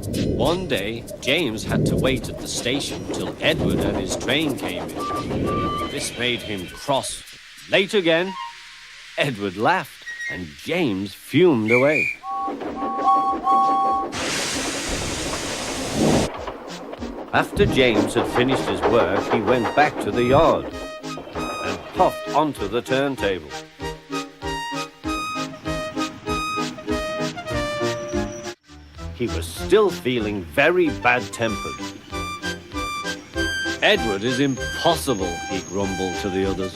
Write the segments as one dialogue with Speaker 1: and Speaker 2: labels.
Speaker 1: One day, James had to wait at the station till Edward and his train came in. This made him cross. Late again? Edward laughed, and James fumed away. After James had finished his work, he went back to the yard and puffed onto the turntable. He was still feeling very bad-tempered. Edward is impossible, he grumbled to the others.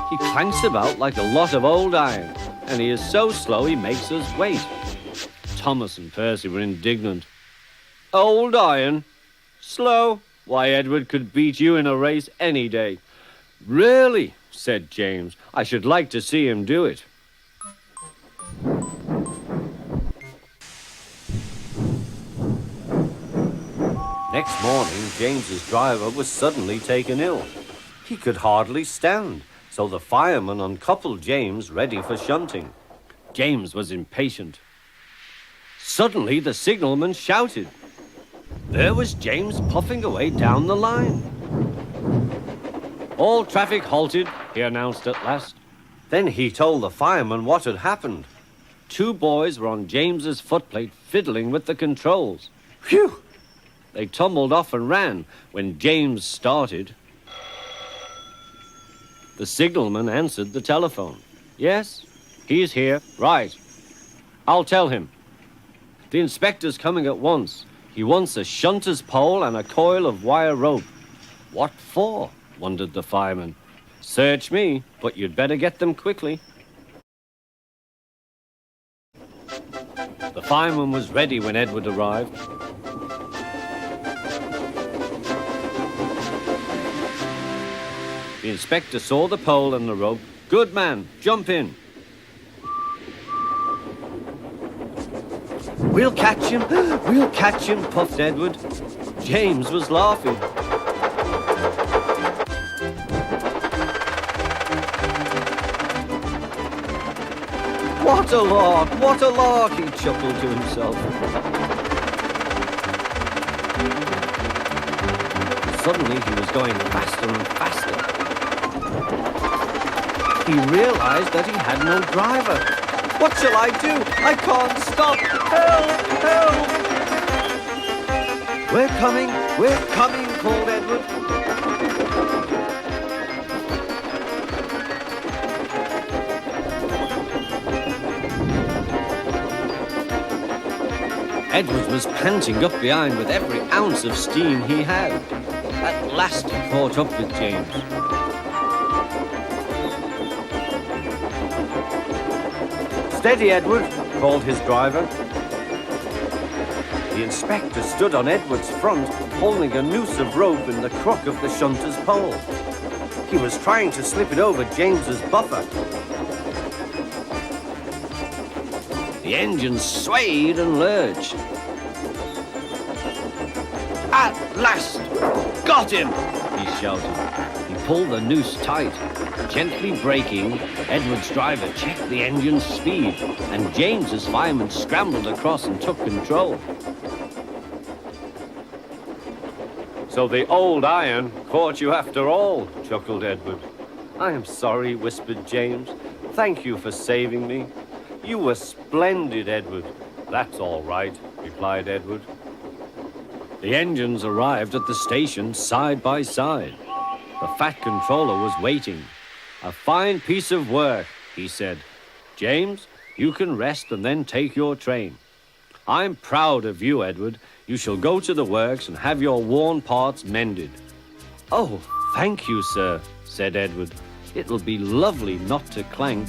Speaker 1: He clanks about like a lot of old iron, and he is so slow he makes us wait. Thomas and Percy were indignant. Old iron? Slow? Why, Edward could beat you in a race any day. Really, said James, I should like to see him do it. Next morning, James's driver was suddenly taken ill. He could hardly stand, so the fireman uncoupled James ready for shunting. James was impatient. Suddenly, the signalman shouted. There was James puffing away down the line. All traffic halted, he announced at last. Then he told the fireman what had happened. 2 boys were on James's footplate fiddling with the controls. Phew! They tumbled off and ran when James started. The signalman answered the telephone. Yes, he's here. Right. I'll tell him. The inspector's coming at once. He wants a shunter's pole and a coil of wire rope. What for? Wondered the fireman. Search me, but you'd better get them quickly. The fireman was ready when Edward arrived. The inspector saw the pole and the rope. Good man, jump in. We'll catch him, puffed Edward. James was laughing. What a lark, he chuckled to himself. Suddenly he was going faster and faster. He realized that he had no driver. What shall I do? I can't stop. Help! Help! We're coming, called Edward. Edward was panting up behind with every ounce of steam he had. At last he caught up with James. Steady, Edward, called his driver. The inspector stood on Edward's front, holding a noose of rope in the crook of the shunter's pole. He was trying to slip it over James's buffer. The engine swayed and lurched. At last! Got him! He shouted. He pulled the noose tight. Gently braking, Edward's driver checked the engine's speed, and James's fireman scrambled across and took control. So the old iron caught you after all, chuckled Edward. I am sorry, whispered James. Thank you for saving me. You were splendid, Edward. That's all right, replied Edward. The engines arrived at the station side by side. The fat controller was waiting. A fine piece of work, he said. James, you can rest and then take your train. I'm proud of you, Edward. You shall go to the works and have your worn parts mended. Oh, thank you, sir, said Edward. It'll be lovely not to clank.